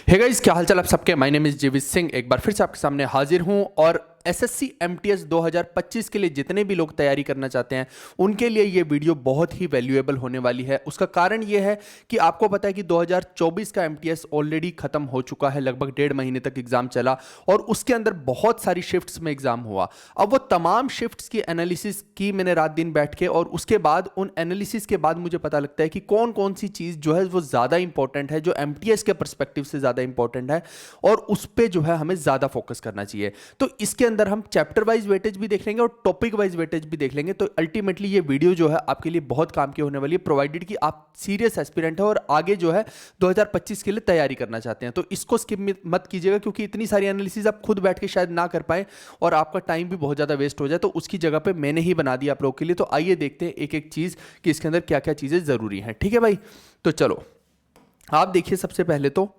Hey guys, क्या हालचाल आप सबके। माय नेम इज जीवित सिंह। एक बार फिर से आपके सामने हाजिर हूं और एसएससी एमटीएस 2025 के लिए जितने भी लोग तैयारी करना चाहते हैं उनके लिए ये वीडियो बहुत ही वैल्यूएबल होने वाली है। उसका कारण ये है कि आपको पता है कि 2024 का एमटीएस ऑलरेडी खत्म हो चुका है। लगभग 1.5 महीने तक एग्जाम चला और उसके अंदर बहुत सारी शिफ्ट्स में एग्जाम हुआ। अब वो तमाम शिफ्ट्स की एनालिसिस की मैंने रात दिन बैठ के, और उसके बाद उन एनालिसिस के बाद मुझे पता लगता है कि कौन कौन सी चीज़ जो है वो ज़्यादा इंपॉर्टेंट है, जो एमटीएस के परस्पेक्टिव से ज़्यादा इंपॉर्टेंट है और उस पर जो है हमें ज़्यादा फोकस करना चाहिए। तो इसके अंदर हम चैप्टर वाइज वेटेज भी देख लेंगे और टॉपिक वाइज वेटेज भी देख लेंगे। तो अल्टीमेटली ये वीडियो जो है आपके लिए बहुत काम की होने वाली है, प्रोवाइडेड कि आप सीरियस एस्पिरेंट है और आगे जो है 2025 के लिए तैयारी करना चाहते हैं। तो इसको स्किप मत कीजिएगा, क्योंकि इतनी सारी एनालिसिस आप खुद बैठ के शायद ना कर पाए और आपका टाइम भी बहुत ज़्यादा वेस्ट हो जाए। तो उसकी जगह पे मैंने ही बना दिया आप लोगों के लिए। तो आइए देखते हैं एक एक चीज़ कि इसके अंदर क्या क्या चीज़ें ज़रूरी हैं। ठीक है भाई, तो चलो आप देखिए सबसे पहले तो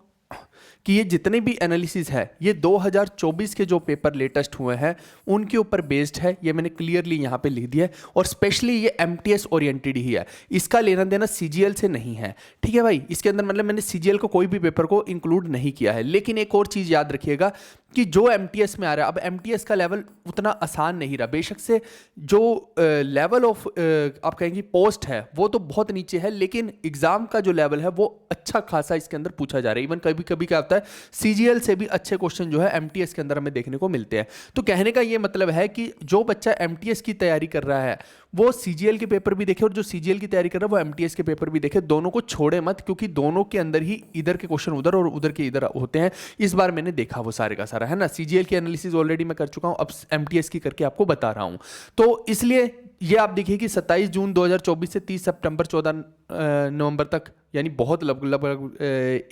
कि ये जितने भी एनालिसिस है ये 2024 के जो पेपर लेटेस्ट हुए हैं उनके ऊपर बेस्ड है। ये मैंने क्लियरली यहाँ पे लिख दिया है और स्पेशली ये एमटीएस ओरिएंटेड ही है। इसका लेना देना सीजीएल से नहीं है। ठीक है भाई, इसके अंदर मतलब मैंने सीजीएल को कोई भी पेपर को इंक्लूड नहीं किया है। लेकिन एक और चीज़ याद रखिएगा कि जो एमटीएस में आ रहा है, अब एमटीएस का लेवल उतना आसान नहीं रहा। बेशक से जो लेवल ऑफ आप कहेंगे पोस्ट है वो तो बहुत नीचे है, लेकिन एग्जाम का जो लेवल है वो अच्छा खासा इसके अंदर पूछा जा रहा है। इवन कभी कभी क्या होता है, सीजीएल से भी अच्छे क्वेश्चन जो है एमटीएस के अंदर हमें देखने को मिलते हैं। तो कहने का ये मतलब है कि जो बच्चा एमटीएस की तैयारी कर रहा है वो सीजीएल के पेपर भी देखे और जो सीजीएल की तैयारी कर रहा है वो एमटीएस के पेपर भी देखे। दोनों को छोड़े मत, क्योंकि दोनों के अंदर ही इधर के क्वेश्चन उधर और उधर के इधर होते हैं। इस बार मैंने देखा वो सारे का सारा, है ना। सीजीएल की एनालिसिस ऑलरेडी मैं कर चुका हूं, अब एमटीएस की करके आपको बता रहा हूं। तो इसलिए ये आप देखिए कि 27 जून 2024 से 30 सितंबर 14 नवंबर तक, यानी बहुत लगभग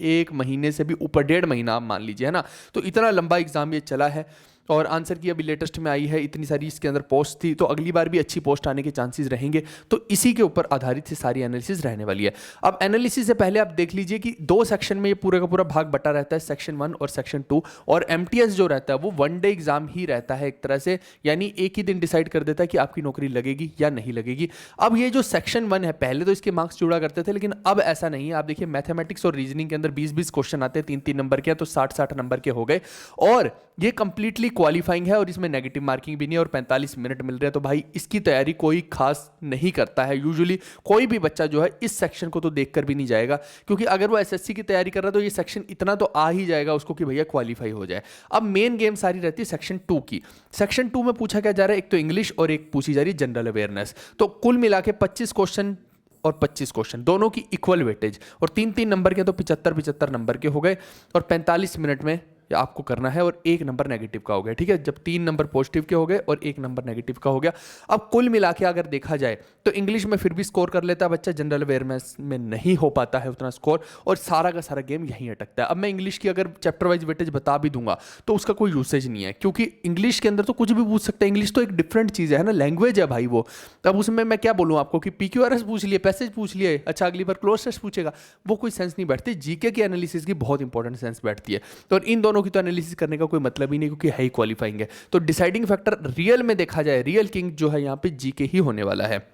1 महीने से भी ऊपर, 1.5 महीना आप मान लीजिए, है ना। तो इतना लंबा एग्जाम ये चला है और आंसर की अभी लेटेस्ट में आई है। इतनी सारी इसके अंदर पोस्ट थी, तो अगली बार भी अच्छी पोस्ट आने के चांसेस रहेंगे। तो इसी के ऊपर आधारित से सारी एनालिसिस रहने वाली है। अब एनालिसिस से पहले आप देख लीजिए कि 2 सेक्शन में ये पूरा का पूरा भाग बटा रहता है, सेक्शन 1 और सेक्शन 2। और एमटीएस जो रहता है वो 1 डे एग्जाम ही रहता है एक तरह से, यानी एक ही दिन डिसाइड कर देता है कि आपकी नौकरी लगेगी या नहीं लगेगी। अब ये जो सेक्शन 1 है, पहले तो इसके मार्क्स जुड़ा करते थे, लेकिन अब ऐसा नहीं है। आप देखिए मैथमेटिक्स और रीजनिंग के अंदर 20-20 क्वेश्चन आते हैं, 3-3 नंबर के, तो 60-60 नंबर के हो गए और ये कंप्लीटली क्वालिफाइंग है और इसमें नेगेटिव मार्किंग भी नहीं है और 45 मिनट मिल रहे हैं। तो भाई इसकी तैयारी कोई खास नहीं करता है। यूजुअली कोई भी बच्चा जो है इस सेक्शन को तो देखकर भी नहीं जाएगा, क्योंकि अगर वो एसएससी की तैयारी कर रहा है तो ये सेक्शन इतना तो आ ही जाएगा उसको कि भैया क्वालिफाई हो जाए। अब मेन गेम सारी रहती है सेक्शन 2 की। सेक्शन 2 में पूछा क्या जा रहा है, एक तो इंग्लिश और एक पूछी जा रही है जनरल अवेयरनेस। तो कुल मिला के 25 क्वेश्चन और 25 क्वेश्चन, दोनों की इक्वल वेटेज, और 3-3 नंबर के तो 75-75 नंबर के हो गए और 45 मिनट में आपको करना है और 1 नंबर नेगेटिव का हो गया। ठीक है, जब 3 नंबर पॉजिटिव के हो गए और 1 नंबर नेगेटिव का हो गया। अब कुल मिला के अगर देखा जाए तो इंग्लिश में फिर भी स्कोर कर लेता है बच्चा, जनरल अवेयरनेस में नहीं हो पाता है उतना स्कोर और सारा का सारा गेम यहीं अटकता है। अब मैं इंग्लिश की अगर चैप्टर वाइज वेटेज बता भी दूंगा तो उसका कोई यूसेज नहीं है, क्योंकि इंग्लिश के अंदर तो कुछ भी पूछ सकते हैं। इंग्लिश तो एक डिफरेंट चीज़ है ना, लैंग्वेज है भाई वो। तब उसमें मैं क्या बोलूँ आपको कि पीक्यूआरएस पूछ लिए, पैसेज पूछ लिए, अच्छा अगली बार क्लोज टेस्ट पूछेगा, वो कोई सेंस नहीं बैठती। जीके की एनालिसिस की बहुत इंपॉर्टेंट सेंस बैठती है। तो इन दोनों की तो एनालिसिस करने का कोई मतलब ही नहीं, क्योंकि हाई क्वालिफाइंग है। तो डिसाइडिंग फैक्टर रियल में देखा जाए, रियल किंग जो है यहाँ पे जीके ही होने वाला है।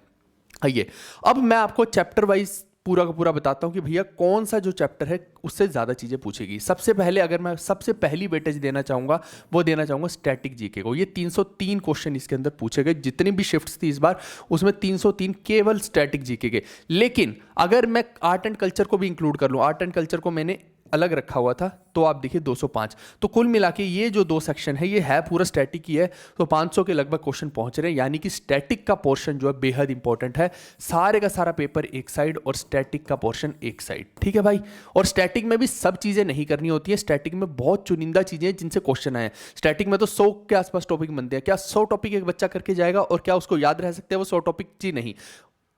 आइए अब मैं आपको चैप्टर वाइज पूरा का पूरा बताता हूं कि भैया कौन सा जो चैप्टर है उससे ज़्यादा चीज़ें पूछेगी। सबसे पहले अगर मैं सबसे पहली वेटेज देना चाहूँगा वो देना चाहूँगा स्टैटिक जीके को। ये 303 क्वेश्चन इसके अंदर पूछे गए। जितनी भी शिफ्ट्स थी इस बार उसमें 303 केवल स्टैटिक जीके के। लेकिन अगर मैं आर्ट एंड कल्चर को भी इंक्लूड कर लूँ, आर्ट एंड कल्चर को मैंने अलग रखा हुआ था, तो आप देखिए 205। तो कुल मिला के ये जो 2 सेक्शन है ये है पूरा स्टैटिक ही है, तो 500 के लगभग क्वेश्चन पहुंच रहे हैं। यानी कि स्टैटिक का पोर्शन जो है बेहद इंपॉर्टेंट है। सारे का सारा पेपर एक साइड और स्टैटिक का पोर्शन एक साइड। ठीक है भाई, और स्टैटिक में भी सब चीज़ें नहीं करनी होती है। स्टैटिक में बहुत चुनिंदा चीज़ें हैं जिनसे क्वेश्चन आए। स्टैटिक में तो 100 के आसपास टॉपिक बनते हैं। क्या 100 टॉपिक एक बच्चा करके जाएगा और क्या उसको याद रह सकते हैं वो 100 टॉपिक? जी नहीं,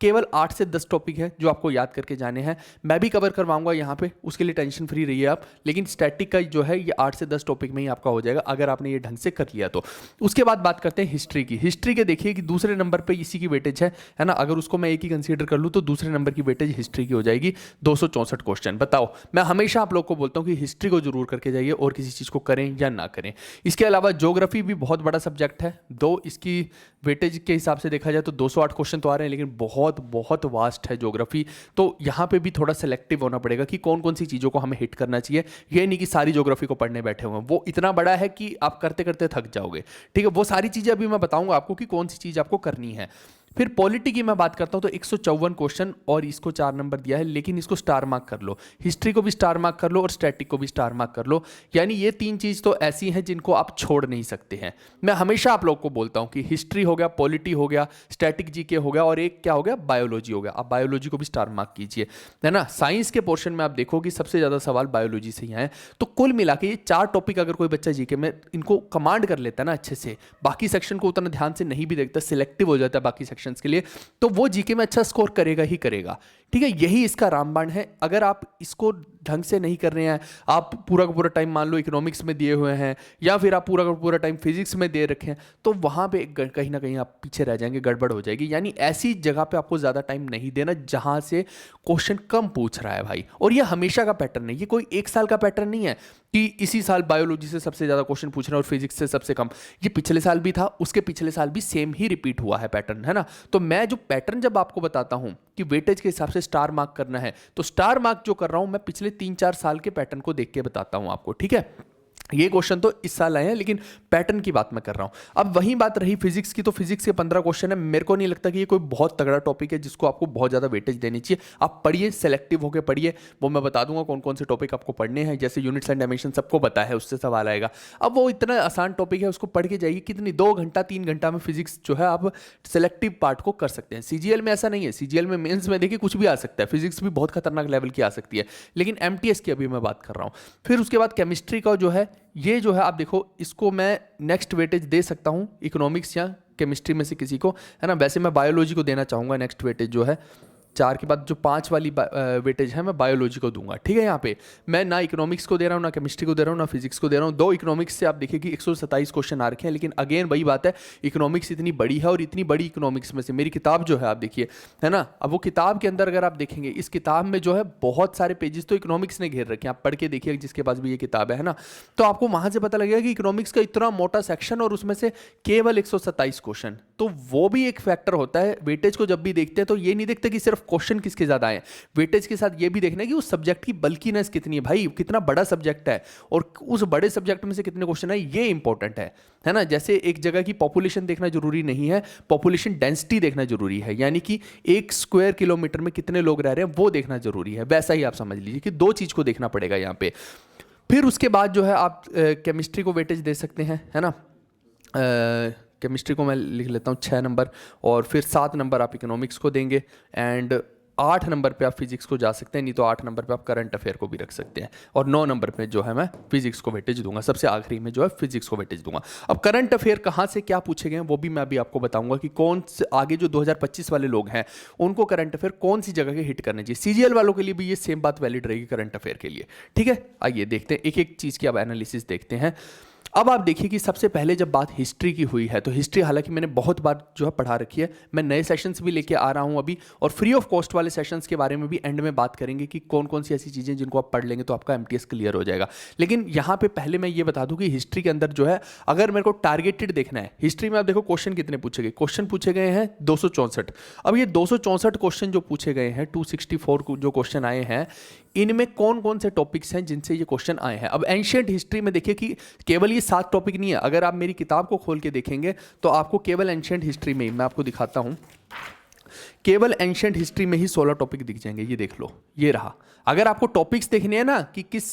केवल 8 से 10 टॉपिक है जो आपको याद करके जाने हैं। मैं भी कवर करवाऊंगा यहाँ पे, उसके लिए टेंशन फ्री रहिए आप। लेकिन स्टैटिक का जो है ये 8 से 10 टॉपिक में ही आपका हो जाएगा अगर आपने ये ढंग से कर लिया तो। उसके बाद बात करते हैं हिस्ट्री की। हिस्ट्री के देखिए कि दूसरे नंबर पे इसी की वेटेज है ना। अगर उसको मैं एक ही कंसीडर कर लूँ तो दूसरे नंबर की वेटेज हिस्ट्री की हो जाएगी, 264 क्वेश्चन। बताओ, मैं हमेशा आप लोग को बोलता हूँ कि हिस्ट्री को जरूर करके जाइए और किसी चीज़ को करें या ना करें। इसके अलावा ज्योग्राफी भी बहुत बड़ा सब्जेक्ट है। दो इसकी वेटेज के हिसाब से देखा जाए तो 208 क्वेश्चन तो आ रहे हैं, लेकिन बहुत बहुत बहुत वास्ट है ज्योग्राफी। तो यहाँ पे भी थोड़ा सेलेक्टिव होना पड़ेगा कि कौन कौन सी चीज़ों को हमें हिट करना चाहिए। ये नहीं कि सारी ज्योग्राफी को पढ़ने बैठे हुए हैं, वो इतना बड़ा है कि आप करते करते थक जाओगे। ठीक है, वो सारी चीज़ें अभी मैं बताऊंगा आपको कि कौन सी चीज़ आपको करनी है। फिर पॉलिटी की मैं बात करता हूं तो 154 क्वेश्चन और इसको 4 नंबर दिया है, लेकिन इसको स्टार मार्क कर लो, हिस्ट्री को भी स्टार मार्क कर लो और स्टैटिक को भी स्टार मार्क कर लो। यानी ये 3 चीज़ तो ऐसी हैं जिनको आप छोड़ नहीं सकते हैं। मैं हमेशा आप लोग को बोलता हूं कि हिस्ट्री हो गया, पॉलिटी हो गया, स्टैटिक जीके हो गया और एक क्या हो गया, बायोलॉजी हो गया। आप बायोलॉजी को भी स्टार मार्क कीजिए, है ना। साइंस के पोर्शन में आप देखो कि सबसे ज़्यादा सवाल बायोलॉजी से ही आए। तो कुल मिला के ये 4 टॉपिक अगर कोई बच्चा जीके में इनको कमांड कर लेता है ना अच्छे से, बाकी सेक्शन को उतना ध्यान से नहीं भी देखता, सिलेक्टिव हो जाता है बाकी सेक्शंस के लिए, तो वो जीके में अच्छा स्कोर करेगा ही करेगा। ठीक है, यही इसका रामबाण है। अगर आप इसको ढंग से नहीं कर रहे हैं, आप पूरा का पूरा टाइम मान लो इकोनॉमिक्स में दिए हुए हैं या फिर आप पूरा का पूरा टाइम फिजिक्स में दे रखे हैं, तो वहाँ पे कहीं ना कहीं आप पीछे रह जाएंगे, गड़बड़ हो जाएगी। यानी ऐसी जगह पे आपको ज़्यादा टाइम नहीं देना जहाँ से क्वेश्चन कम पूछ रहा है भाई। और ये हमेशा का पैटर्न है, ये कोई एक साल का पैटर्न नहीं है कि इसी साल बायोलॉजी से सबसे ज़्यादा क्वेश्चन पूछ रहे हैं और फिजिक्स से सबसे कम। ये पिछले साल भी था, उसके पिछले साल भी सेम ही रिपीट हुआ है पैटर्न, है ना। तो मैं जो पैटर्न जब आपको बताता हूं कि वेटेज के हिसाब से स्टार मार्क करना है, तो स्टार मार्क जो कर रहा हूं मैं पिछले 3-4 साल के पैटर्न को देख के बताता हूं आपको। ठीक है, ये क्वेश्चन तो इस साल आए हैं लेकिन पैटर्न की बात मैं कर रहा हूं। अब वही बात रही फिजिक्स की, तो फिजिक्स के 15 क्वेश्चन है। मेरे को नहीं लगता कि ये कोई बहुत तगड़ा टॉपिक है जिसको आपको बहुत ज़्यादा वेटेज देनी चाहिए। आप पढ़िए, सेलेक्टिव होकर पढ़िए, वो मैं बता दूंगा कौन कौन से टॉपिक आपको पढ़ने हैं। जैसे यूनिट्स एंड डायमेंशन सबको पता है, उससे सवाल आएगा। अब वो इतना आसान टॉपिक है, उसको पढ़ के जाइए, कितनी 2 घंटा 3 घंटा में फिजिक्स जो है आप सेलेक्टिव पार्ट को कर सकते हैं। सीजीएल में ऐसा नहीं है, सीजीएल में मेंस में देखिए कुछ भी आ सकता है, फिजिक्स भी बहुत खतरनाक लेवल की आ सकती है, लेकिन एमटीएस की अभी मैं बात कर रहा हूँ। फिर उसके बाद केमिस्ट्री का जो है, ये जो है आप देखो, इसको मैं नेक्स्ट वेटेज दे सकता हूँ इकोनॉमिक्स या केमिस्ट्री में से किसी को, है ना। वैसे मैं बायोलॉजी को देना चाहूँगा नेक्स्ट वेटेज जो है। 4 के बाद जो 5 वाली वेटेज है मैं बायोलॉजी को दूंगा। ठीक है, यहाँ पे मैं ना इकोनॉमिक्स को दे रहा हूँ, ना केमिस्ट्री को दे रहा हूँ, ना फिजिक्स को दे रहा हूँ। 2 इकोनॉमिक्स से आप देखिए कि 127 क्वेश्चन आ रखे हैं, लेकिन अगेन वही बात है, इकोनॉमिक्स इतनी बड़ी है और इतनी बड़ी इकोनॉमिक्स में से मेरी किताब जो है आप देखिए, है ना। अब वो किताब के अंदर अगर आप देखेंगे, इस किताब में जो है बहुत सारे पेजेस तो इकोनॉमिक्स ने घेर रखे हैं। आप पढ़ के देखिए जिसके पास भी ये किताब है ना, तो आपको वहाँ से पता लगेगा कि इकोनॉमिक्स का इतना मोटा सेक्शन और उसमें से केवल 127 क्वेश्चन। तो वो भी एक फैक्टर होता है। वेटेज को जब भी देखते हैं तो ये नहीं देखते कि सिर्फ क्वेश्चन किसके ज़्यादा आए, वेटेज के साथ ये भी देखना है कि उस सब्जेक्ट की बल्कीनेस कितनी है, भाई कितना बड़ा सब्जेक्ट है और उस बड़े सब्जेक्ट में से कितने क्वेश्चन है, ये इंपॉर्टेंट है ना। जैसे एक जगह की पॉपुलेशन देखना जरूरी नहीं है, पॉपुलेशन डेंसिटी देखना जरूरी है, यानी कि 1 स्क्वायर किलोमीटर में कितने लोग रह रहे हैं वो देखना जरूरी है। वैसा ही आप समझ लीजिए कि 2 चीज़ को देखना पड़ेगा यहाँ पे। फिर उसके बाद जो है आप केमिस्ट्री को वेटेज दे सकते हैं, है ना। केमिस्ट्री को मैं लिख लेता हूँ 6 नंबर, और फिर 7 नंबर आप इकोनॉमिक्स को देंगे, एंड 8 नंबर पे आप फिजिक्स को जा सकते हैं, नहीं तो 8 नंबर पे आप करंट अफेयर को भी रख सकते हैं, और 9 नंबर पे जो है मैं फिजिक्स को वेटेज दूंगा। सबसे आखिरी में जो है फिजिक्स को वेटेज दूंगा। अब करंट अफेयर कहाँ से क्या पूछे गए हैं वो भी मैं अभी आपको बताऊंगा कि कौन से आगे जो 2025 वाले लोग हैं उनको करंट अफेयर कौन सी जगह के हिट करने चाहिए। सीजीएल वालों के लिए भी ये सेम बात वैलिड रहेगी करंट अफेयर के लिए। ठीक है, आइए देखते हैं एक एक चीज़ की अब एनालिसिस देखते हैं। अब आप देखिए कि सबसे पहले जब बात हिस्ट्री की हुई है, तो हिस्ट्री हालांकि मैंने बहुत बार जो है पढ़ा रखी है, मैं नए सेशंस भी लेके आ रहा हूं अभी, और फ्री ऑफ कॉस्ट वाले सेशंस के बारे में भी एंड में बात करेंगे कि कौन कौन सी ऐसी चीज़ें जिनको आप पढ़ लेंगे तो आपका एमटीएस क्लियर हो जाएगा। लेकिन यहाँ पे पहले मैं ये बता दूं कि हिस्ट्री के अंदर जो है, अगर मेरे को टारगेटेड देखना है हिस्ट्री में, आप देखो क्वेश्चन कितने पूछे गए, क्वेश्चन पूछे गए हैं 264। अब ये 264 क्वेश्चन जो पूछे गए हैं, 264 जो क्वेश्चन आए हैं, इनमें कौन कौन से टॉपिक्स हैं जिनसे ये क्वेश्चन आए हैं। अब एंशिएंट हिस्ट्री में देखिए कि केवल ये 7 टॉपिक नहीं है। अगर आप मेरी किताब को खोल के देखेंगे तो आपको केवल एंशिएंट हिस्ट्री में ही, मैं आपको दिखाता हूं, केवल एंशिएंट हिस्ट्री में ही 16 टॉपिक दिख जाएंगे। ये देख लो, ये रहा। अगर आपको टॉपिक्स देखने हैं ना कि किस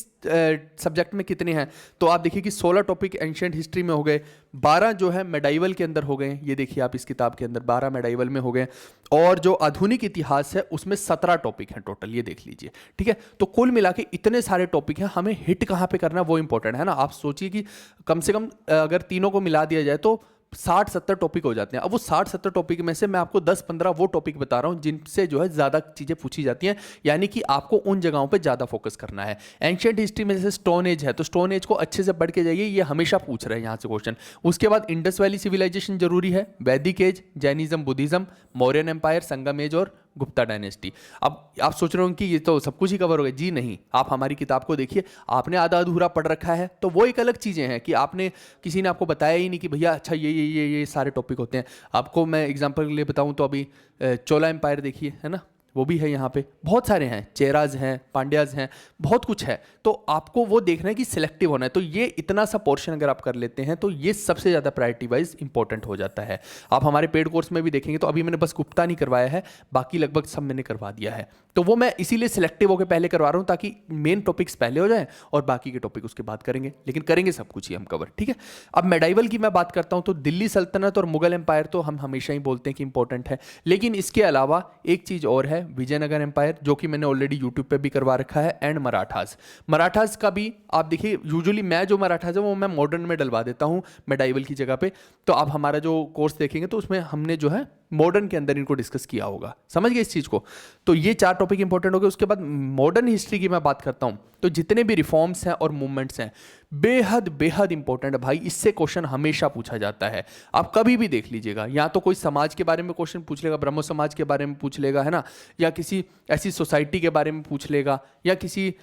सब्जेक्ट में कितने हैं, तो आप देखिए कि 16 टॉपिक एंशिएंट हिस्ट्री में हो गए, 12 जो है मेडाइवल के अंदर हो गए। ये देखिए आप इस किताब के अंदर 12 मेडाइवल में हो गए, और जो आधुनिक इतिहास है उसमें 17 टॉपिक हैं टोटल। ये देख लीजिए, ठीक है। तो कुल मिला के इतने सारे टॉपिक हैं, हमें हिट कहाँ पे करना है वो इंपॉर्टेंट है ना। आप सोचिए कि कम से कम अगर तीनों को मिला दिया जाए तो 60-70 टॉपिक हो जाते हैं। अब वो 60-70 टॉपिक में से मैं आपको 10-15 वो टॉपिक बता रहा हूँ जिनसे जो है ज़्यादा चीज़ें पूछी जाती हैं, यानी कि आपको उन जगहों पे ज़्यादा फोकस करना है। एंशिएंट हिस्ट्री में जैसे स्टोन एज है, तो स्टोन एज को अच्छे से पढ़ के जाइए, ये हमेशा पूछ रहे हैं यहाँ से क्वेश्चन। उसके बाद इंडस वैली सिविलाइजेशन जरूरी है, Vedic age, Jainism, Buddhism, Mauryan empire, Sangam age और गुप्ता डायनेस्टी। अब आप सोच रहे हो कि ये तो सब कुछ ही कवर हो गया। जी नहीं, आप हमारी किताब को देखिए, आपने आधा अधूरा पढ़ रखा है तो वो एक अलग चीज़ें हैं कि आपने किसी ने आपको बताया ही नहीं कि भैया अच्छा ये सारे टॉपिक होते हैं। आपको मैं एग्जांपल के लिए बताऊं तो अभी चोला एम्पायर देखिए, है ना, वो भी है यहाँ पे, बहुत सारे हैं, चेराज हैं, पांड्याज हैं, बहुत कुछ है। तो आपको वो देखना है कि सिलेक्टिव होना है। तो ये इतना सा पोर्शन अगर आप कर लेते हैं तो ये सबसे ज़्यादा प्रायोरिटी वाइज इंपॉर्टेंट हो जाता है। आप हमारे पेड कोर्स में भी देखेंगे तो अभी मैंने बस गुप्ता नहीं करवाया है, बाकी लगभग सब मैंने करवा दिया है। तो वो मैं इसीलिए सिलेक्टिव होकर पहले करवा रहा हूँ ताकि मेन टॉपिक्स पहले हो जाएं और बाकी के टॉपिक उसके बाद करेंगे, लेकिन करेंगे सब कुछ ही हम कवर, ठीक है। अब मेडाइवल की मैं बात करता हूँ तो दिल्ली सल्तनत और मुगल एम्पायर तो हम हमेशा ही बोलते हैं कि इंपॉर्टेंट है, लेकिन इसके अलावा एक चीज़ और है, विजयनगर एम्पायर, जो कि मैंने ऑलरेडी यूट्यूब पे भी करवा रखा है, एंड मराठास का भी आप देखिए। यूजुअली मैं जो मराठास है वो मैं मॉडर्न में डलवा देता हूँ मेडाइवल की जगह पे। तो आप हमारा जो कोर्स देखेंगे तो उसमें हमने जो है मॉडर्न के अंदर इनको डिस्कस किया होगा, समझ गए इस चीज़ को। तो ये 4 टॉपिक इंपॉर्टेंट हो गए। उसके बाद मॉडर्न हिस्ट्री की मैं बात करता हूँ तो जितने भी रिफॉर्म्स हैं और मूवमेंट्स हैं बेहद बेहद इंपॉर्टेंट है भाई। इससे क्वेश्चन हमेशा पूछा जाता है, आप कभी भी देख लीजिएगा। या तो कोई समाज के बारे में क्वेश्चन पूछ लेगा, ब्रह्म समाज के बारे में पूछ लेगा, है ना, या किसी ऐसी सोसाइटी के बारे में पूछ लेगा, या किसी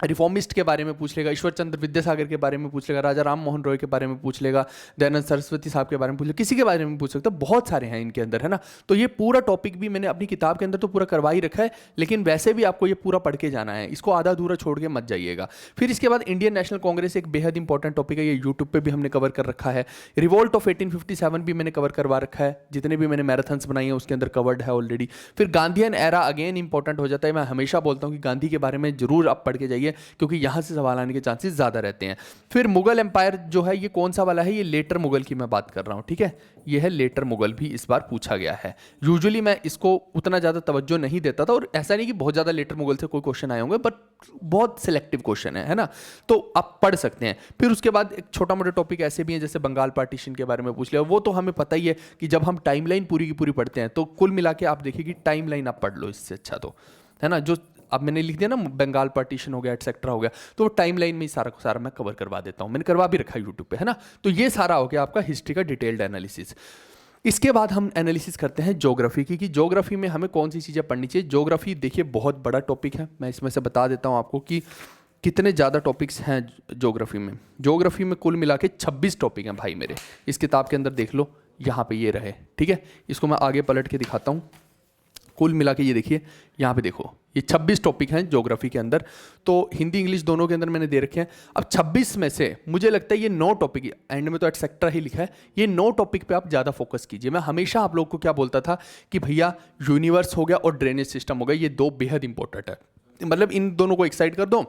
रिफॉर्मिस्ट के बारे में पूछ लेगा, ईश्वर चंद्र विद्यासागर के बारे में पूछ लेगा, राजा राम मोहन रॉय के बारे में पूछ लेगा, दयानंद सरस्वती साहब के बारे में पूछ लेगा, किसी के बारे में पूछ सकता है। बहुत सारे हैं इनके अंदर, है ना। तो ये पूरा टॉपिक भी मैंने अपनी किताब के अंदर तो पूरा करवा ही रखा है, लेकिन वैसे भी आपको ये पूरा पढ़ के जाना है, इसको आधा अधूरा छोड़ के मत जाइएगा। फिर इसके बाद इंडियन नेशनल कांग्रेस एक बेहद इंपॉर्टेंट टॉपिक है, ये यूट्यूब पर भी हमने कवर कर रखा है। रिवोल्ट ऑफ 1857 भी मैंने कवर करवा रखा है, जितने भी मैंने मैराथन्स बनाई है उसके अंदर कवर्ड है ऑलरेडी। फिर गांधीयन एरा अगेन इंपॉर्टेंट हो जाता है। मैं हमेशा बोलता हूँ कि गांधी के बारे में जरूर आप पढ़ के जाइए, क्योंकि यहाँ सवाल आने के चांसेस ज्यादा रहते हैं। फिर मुगल एम्पायर जो है ये कौन सा वाला है, ये लेटर मुगल की मैं बात कर रहा हूं, ठीक है। ये है लेटर मुगल, भी इस बार पूछा गया है। यूजुअली मैं इसको उतना ज्यादा तवज्जो नहीं देता था, और ऐसा नहीं कि बहुत ज्यादा लेटर मुगल से कोई क्वेश्चन आए होंगे, बट बहुत सिलेक्टिव क्वेश्चन है ना, तो आप पढ़ सकते हैं। फिर उसके बाद एक छोटा मोटा टॉपिक ऐसे भी है, जैसे बंगाल पार्टीशन के बारे में पूछ लिया। वो तो हमें पता ही है कि जब हम टाइमलाइन पूरी की पूरी पढ़ते हैं तो कुल मिला के आप देखिए कि टाइमलाइन आप पढ़ लो, इससे अच्छा तो, है ना। जो अब मैंने लिख दिया ना, बंगाल पार्टीशन हो गया, एटसेट्रा हो गया, तो टाइम लाइन में ही सारा सारा मैं कवर करवा देता हूँ, मैंने करवा भी रखा है यूट्यूब पे, है ना। तो ये सारा हो गया आपका हिस्ट्री का डिटेल्ड एनालिसिस। इसके बाद हम एनालिसिस करते हैं ज्योग्राफी की, कि ज्योग्राफी में हमें कौन सी चीज़ें पढ़नी चाहिए। ज्योग्राफी देखिए बहुत बड़ा टॉपिक है, मैं इसमें से बता देता हूँ आपको कि कितने ज़्यादा टॉपिक्स हैं ज्योग्राफी में। ज्योग्राफी में कुल मिला के 26 टॉपिक हैं भाई मेरे, इस किताब के अंदर देख लो, यहाँ पे ये रहे, ठीक है। इसको मैं आगे पलट के दिखाता हूँ। कुल मिला के ये देखिए, यहाँ पे देखो, ये 26 टॉपिक हैं ज्योग्राफी के अंदर। तो हिंदी इंग्लिश दोनों के अंदर मैंने दे रखे हैं। अब 26 में से मुझे लगता है ये 9 टॉपिक, एंड में तो एटसेट्रा ही लिखा है, ये 9 टॉपिक पे आप ज़्यादा फोकस कीजिए। मैं हमेशा आप लोग को क्या बोलता था कि भैया यूनिवर्स हो गया और ड्रेनेज सिस्टम हो गया, ये 2 बेहद इंपॉर्टेंट है, मतलब इन दोनों को एक साइड कर दो,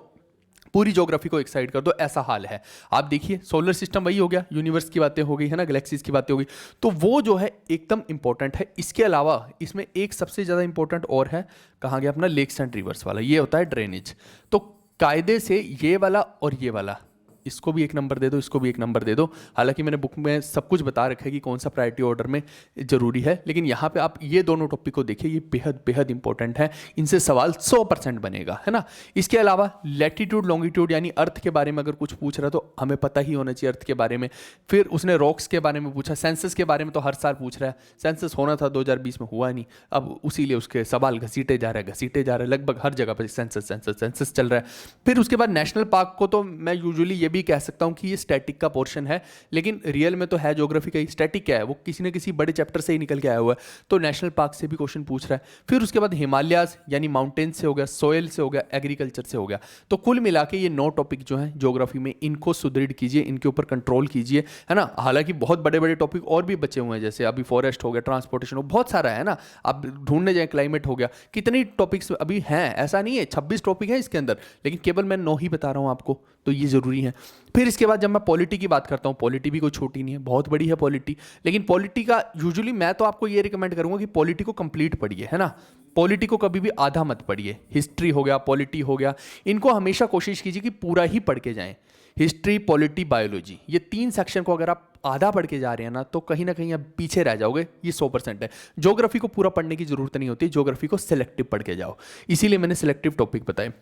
पूरी ज्योग्राफी को एक साइड कर दो, ऐसा हाल है। आप देखिए सोलर सिस्टम वही हो गया, यूनिवर्स की बातें हो गई, है ना, गैलेक्सीज की बातें हो गई, तो वो जो है एकदम इंपॉर्टेंट है। इसके अलावा इसमें एक सबसे ज़्यादा इंपॉर्टेंट और है, कहाँ गया अपना, लेक्स एंड रिवर्स वाला, ये होता है ड्रेनेज। तो कायदे से ये वाला और ये वाला, इसको भी 1 नंबर दे दो, इसको भी 1 नंबर दे दो। हालांकि मैंने बुक में सब कुछ बता रखा है कि कौन सा प्रायोरिटी ऑर्डर में जरूरी है, लेकिन यहाँ पे आप ये दोनों टॉपिक को देखिए, ये बेहद बेहद इंपॉर्टेंट है, इनसे सवाल 100% बनेगा, है ना। इसके अलावा लैटिट्यूड लॉन्गिट्यूड यानी अर्थ के बारे में अगर कुछ पूछ रहा तो हमें पता ही होना चाहिए अर्थ के बारे में। फिर उसने रॉक्स के बारे में पूछा, सेंसस के बारे में तो हर साल पूछ रहा है, सेंसस होना था 2020 में, हुआ नहीं, अब उसीलिए उसके सवाल घसीटे जा रहे हैं, लगभग हर जगह पर सेंसस चल रहा है। फिर उसके बाद नेशनल पार्क को तो मैं यूजुअली ये भी कह सकता हूं कि ये स्टैटिक का पोर्शन है, लेकिन रियल में तो है ज्योग्राफी का ही। स्टैटिक क्या है, वो किसी न किसी बड़े चैप्टर से ही निकल के आया हुआ है, तो नेशनल पार्क से भी क्वेश्चन पूछ रहा है। फिर उसके बाद हिमालयाज यानी माउंटेन्स से हो गया, सोयल से हो गया, एग्रीकल्चर से हो गया। तो कुल मिला के ये 9 टॉपिक जो है ज्योग्राफी में, इनको सुदृढ़ कीजिए, इनके ऊपर कंट्रोल कीजिए, है ना। हालांकि बहुत बड़े बड़े टॉपिक और भी बचे हुए हैं, जैसे अभी फॉरेस्ट हो गया, ट्रांसपोर्टेशन हो, बहुत सारा है ना, आप ढूंढने जाए, क्लाइमेट हो गया, कितनी टॉपिक्स अभी हैं, ऐसा नहीं है 26 टॉपिक है इसके अंदर, लेकिन केवल मैं 9 ही बता रहा हूं आपको, तो ये जरूरी है। फिर इसके बाद जब मैं पॉलिटी की बात करता हूँ, पॉलिटी भी कोई छोटी नहीं है, बहुत बड़ी है पॉलिटी, लेकिन पॉलिटी का यूजुअली मैं तो आपको ये रिकमेंड करूंगा कि पॉलिटी को कंप्लीट पढ़िए, है ना। पॉलिटी को कभी भी आधा मत पढ़िए। हिस्ट्री हो गया, पॉलिटी हो गया, इनको हमेशा कोशिश कीजिए कि पूरा ही पढ़ के जाएं। हिस्ट्री, पॉलिटी, बायोलॉजी, ये 3 सेक्शन को अगर आप आधा पढ़ के जा रहे हैं ना, तो कहीं ना कहीं आप पीछे रह जाओगे, ये 100% है। ज्योग्राफी को पूरा पढ़ने की जरूरत नहीं होती, ज्योग्राफी को सिलेक्टिव पढ़ के जाओ, इसीलिए मैंने सिलेक्टिव टॉपिक बताए।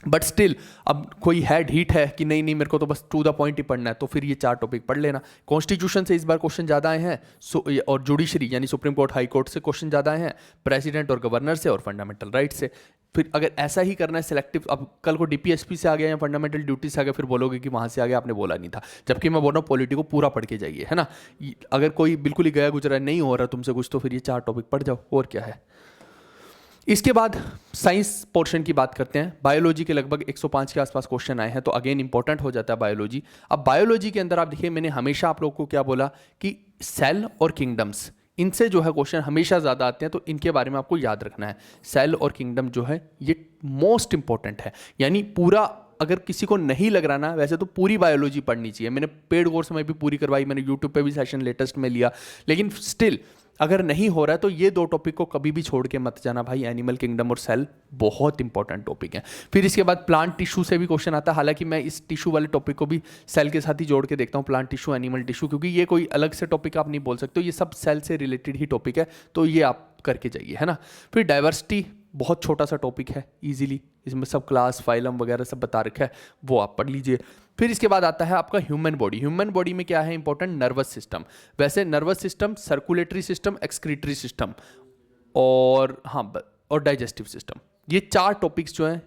बट स्टिल अब कोई है ढीठ है कि नहीं नहीं मेरे को तो बस टू द पॉइंट ही पढ़ना है, तो फिर ये 4 टॉपिक पढ़ लेना। कॉन्स्टिट्यूशन से इस बार क्वेश्चन ज़्यादा आए हैं, और जुडिशरी यानी सुप्रीम कोर्ट हाई कोर्ट से क्वेश्चन ज़्यादा आए हैं, प्रेसिडेंट और गवर्नर से, और फंडामेंटल राइट से। फिर अगर ऐसा ही करना है सिलेक्टिव, अब कल को डीपीएसपी से आ गया या फंडामेंटल ड्यूटी से आ गया, फिर बोलोगे कि वहाँ से आ गया आपने बोला नहीं था, जबकि मैं बोल रहा हूँ पॉलिटी को पूरा पढ़ के जाइए, है ना। अगर कोई बिल्कुल ही गया गुजरा नहीं हो रहा तुमसे कुछ, तो फिर ये 4 टॉपिक पढ़ जाओ, और क्या है। इसके बाद साइंस पोर्शन की बात करते हैं। बायोलॉजी के लगभग 105 के आसपास क्वेश्चन आए हैं, तो अगेन इंपॉर्टेंट हो जाता है बायोलॉजी। अब बायोलॉजी के अंदर आप देखिए, मैंने हमेशा आप लोगों को क्या बोला कि सेल और किंगडम्स, इनसे जो है क्वेश्चन हमेशा ज़्यादा आते हैं, तो इनके बारे में आपको याद रखना है। सेल और किंगडम जो है ये मोस्ट इंपॉर्टेंट है, यानी पूरा, अगर किसी को नहीं लग रहा ना, वैसे तो पूरी बायोलॉजी पढ़नी चाहिए। मैंने पेड कोर्स में भी पूरी करवाई, मैंने यूट्यूब पे भी सेशन लेटेस्ट में लिया, लेकिन स्टिल अगर नहीं हो रहा है तो ये 2 टॉपिक को कभी भी छोड़ के मत जाना भाई। एनिमल किंगडम और सेल बहुत इंपॉर्टेंट टॉपिक है। फिर इसके बाद प्लांट टिश्यू से भी क्वेश्चन आता है, हालांकि मैं इस टिश्यू वाले टॉपिक को भी सेल के साथ ही जोड़ के देखता हूँ, प्लांट टिश्यू, एनिमल टिश्यू, क्योंकि ये कोई अलग से टॉपिक आप नहीं बोल सकते, ये सब सेल से रिलेटेड ही टॉपिक है, तो ये आप करके जाइए, है ना। फिर डाइवर्सिटी बहुत छोटा सा टॉपिक है, इजीली इसमें सब क्लास फाइलम वगैरह सब बता रखा है, वो आप पढ़ लीजिए। फिर इसके बाद आता है आपका ह्यूमन बॉडी। ह्यूमन बॉडी में क्या है इंपॉर्टेंट, नर्वस सिस्टम। वैसे nervous system, circulatory system, excretory system, और हाँ और डाइजेस्टिव सिस्टम, ये 4 टॉपिक्स जो हैं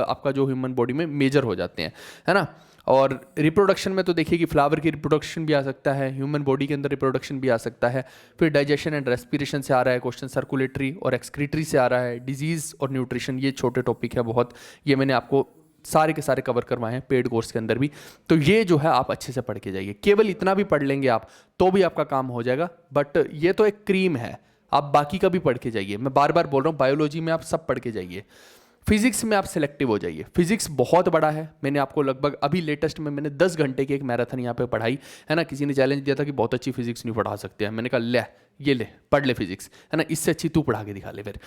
आपका जो ह्यूमन बॉडी में मेजर हो जाते हैं, है ना। और रिप्रोडक्शन में तो देखिए कि फ्लावर की रिप्रोडक्शन भी आ सकता है, ह्यूमन बॉडी के अंदर रिप्रोडक्शन भी आ सकता है। फिर डाइजेशन एंड रेस्पिरेशन से आ रहा है क्वेश्चन, सर्कुलेटरी और एक्सक्रीटरी से आ रहा है, डिजीज़ और न्यूट्रिशन, ये छोटे टॉपिक है बहुत, ये मैंने आपको सारे के सारे कवर करवाए हैं पेड कोर्स के अंदर भी, तो ये जो है आप अच्छे से पढ़ के जाइए। केवल इतना भी पढ़ लेंगे आप तो भी आपका काम हो जाएगा, बट ये तो एक क्रीम है, आप बाकी का भी पढ़ के जाइए। मैं बार बार बोल रहा हूँ, बायोलॉजी में आप सब पढ़ के जाइए। फिजिक्स में आप सिलेक्टिव हो जाइए, फिजिक्स बहुत बड़ा है। मैंने आपको लगभग अभी लेटेस्ट में मैंने 10 घंटे की एक मैराथन यहाँ पे पढ़ाई, है ना। किसी ने चैलेंज दिया था कि बहुत अच्छी फिजिक्स नहीं पढ़ा सकते हैं, मैंने कहा ले ये ले पढ़ ले फिजिक्स, है ना, इससे अच्छी तू पढ़ा के दिखा ले फिर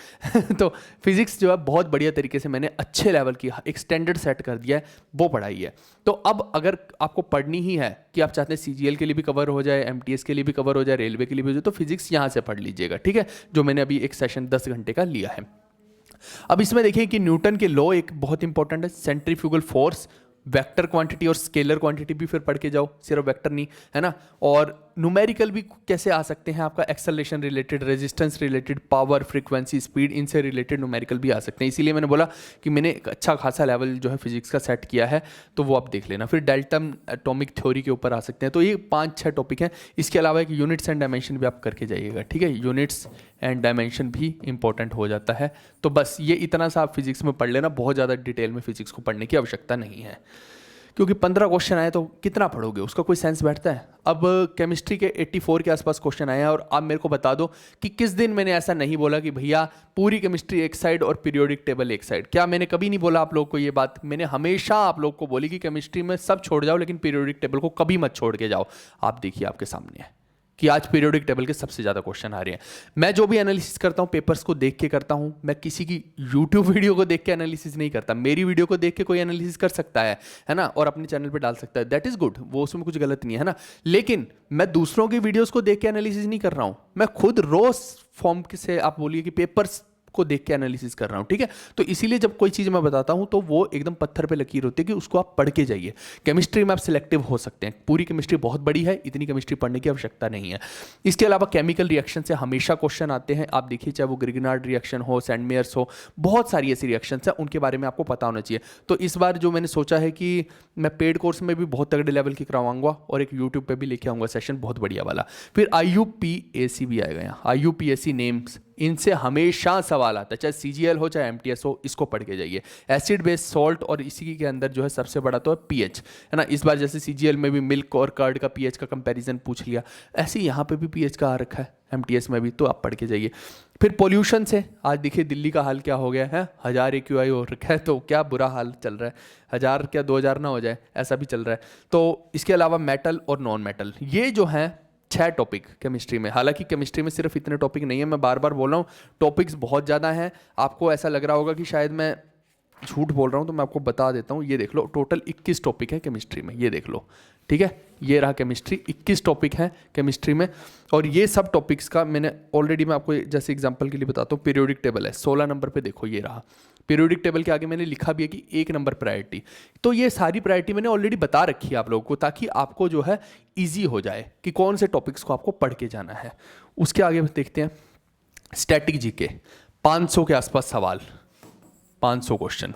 तो फिजिक्स जो है बहुत बढ़िया तरीके से मैंने अच्छे लेवल की एक स्टैंडर्ड सेट कर दिया है, वो पढ़ाई है। तो अब अगर आपको पढ़नी ही है कि आप चाहते हैं सीजीएल के लिए भी कवर हो जाए, एमटीएस के लिए भी कवर हो जाए, रेलवे के लिए भी हो जाए, तो फिजिक्स यहाँ से पढ़ लीजिएगा, ठीक है, जो मैंने अभी एक सेशन 10 घंटे का लिया है। अब इसमें देखिए कि न्यूटन के लॉ एक बहुत इंपॉर्टेंट है, सेंट्रीफ्यूगल फोर्स, वेक्टर क्वांटिटी और स्केलर क्वांटिटी भी फिर पढ़ के जाओ, सिर्फ वेक्टर नहीं, है ना। और न्यूमेरिकल भी कैसे आ सकते हैं आपका, acceleration related, resistance related, power, frequency, speed, इनसे रिलेटेड न्यूमेरिकल भी आ सकते हैं। इसीलिए मैंने बोला कि मैंने एक अच्छा खासा लेवल जो है फिजिक्स का सेट किया है, तो वो आप देख लेना। फिर डेल्टम एटॉमिक थ्योरी के ऊपर आ सकते हैं। तो ये 5-6 टॉपिक हैं। इसके अलावा एक यूनिट्स एंड डायमेंशन भी आप करके जाइएगा, ठीक है, यूनिट्स एंड डायमेंशन भी इंपॉर्टेंट हो जाता है। तो बस ये इतना सा आप फिजिक्स में पढ़ लेना, बहुत ज़्यादा डिटेल में फिजिक्स को पढ़ने की आवश्यकता नहीं है, क्योंकि 15 क्वेश्चन आए तो कितना पढ़ोगे, उसका कोई सेंस बैठता है। अब केमिस्ट्री के 84 के आसपास क्वेश्चन आए हैं, और आप मेरे को बता दो कि किस दिन मैंने ऐसा नहीं बोला कि भैया पूरी केमिस्ट्री एक साइड और पीरियोडिक टेबल एक साइड। क्या मैंने कभी नहीं बोला आप लोग को ये बात? मैंने हमेशा आप लोग को बोली कि केमिस्ट्री में सब छोड़ जाओ, लेकिन पीरियोडिक टेबल को कभी मत छोड़ के जाओ। आप देखिए आपके सामने है कि आज पीरियोडिक टेबल के सबसे ज़्यादा क्वेश्चन आ रहे हैं। मैं जो भी एनालिसिस करता हूँ पेपर्स को देख के करता हूँ, मैं किसी की यूट्यूब वीडियो को देख के एनालिसिस नहीं करता। मेरी वीडियो को देख के कोई एनालिसिस कर सकता है ना, और अपने चैनल पे डाल सकता है, दैट इज़ गुड, वो उसमें कुछ गलत नहीं है ना। लेकिन मैं दूसरों की वीडियोज़ को देख के एनालिसिस नहीं कर रहा हूँ, मैं खुद रोज फॉर्म से आप बोलिए कि पेपर्स को देख के एनालिसिस कर रहा हूं, ठीक है। तो इसीलिए जब कोई चीज मैं बताता हूं तो वो एकदम पत्थर पे लकीर होती है कि उसको आप पढ़ के जाइए। केमिस्ट्री में आप सिलेक्टिव हो सकते हैं, पूरी केमिस्ट्री बहुत बड़ी है, इतनी केमिस्ट्री पढ़ने की आवश्यकता नहीं है। इसके अलावा केमिकल रिएक्शन से हमेशा क्वेश्चन आते हैं, आप देखिए चाहे वो ग्रिगनार्ड रिएक्शन हो, सैंडमेयर्स हो, बहुत सारी ऐसी रिएक्शन है, उनके बारे में आपको पता होना चाहिए। तो इस बार जो मैंने सोचा है कि मैं पेड कोर्स में भी बहुत तगड़े लेवल की करवाऊंगा, और एक यूट्यूब पर भी लेके आऊंगा सेशन बहुत बढ़िया वाला। फिर IUPAC भी आएगा यहाँ, IUPAC नेम्स, इनसे हमेशा सवाल आता है, चाहे CGL हो चाहे MTS हो, इसको पढ़ के जाइए। एसिड बेस सॉल्ट, और इसी के अंदर जो है सबसे बड़ा तो है pH, है ना। इस बार जैसे CGL में भी मिल्क और कर्ड का pH का कंपैरिजन पूछ लिया, ऐसे यहाँ पे भी pH का आ रखा है, MTS में भी, तो आप पढ़ के जाइए। फिर पोल्यूशन से आज देखिए दिल्ली का हाल क्या हो गया है, 1000 AQI हो रखा है, तो क्या बुरा हाल चल रहा है, 1000 क्या 2000 ना हो जाए, ऐसा भी चल रहा है। तो इसके अलावा मेटल और नॉन मेटल, ये जो है 6 टॉपिक केमिस्ट्री में। हालांकि केमिस्ट्री में सिर्फ इतने टॉपिक नहीं है, मैं बार बार बोल रहा हूँ, टॉपिक्स बहुत ज़्यादा हैं। आपको ऐसा लग रहा होगा कि शायद मैं झूठ बोल रहा हूँ, तो मैं आपको बता देता हूँ, ये देख लो, टोटल 21 टॉपिक है केमिस्ट्री में, ये देख लो, ठीक है, ये रहा केमिस्ट्री, 21 टॉपिक है केमिस्ट्री में। और ये सब टॉपिक्स का मैंने ऑलरेडी, मैं आपको जैसे एग्जांपल के लिए बताता हूँ, पीरियोडिक टेबल है 16 नंबर पे, देखो ये रहा पीरियोडिक टेबल के आगे मैंने लिखा भी है कि 1 नंबर प्रायोरिटी। तो ये सारी प्रायोरिटी मैंने ऑलरेडी बता रखी है आप लोगों को, ताकि आपको जो है ईजी हो जाए कि कौन से टॉपिक्स को आपको पढ़ के जाना है। उसके आगे देखते हैं स्टैटिक जीके, 500 के आसपास सवाल, 500 क्वेश्चन,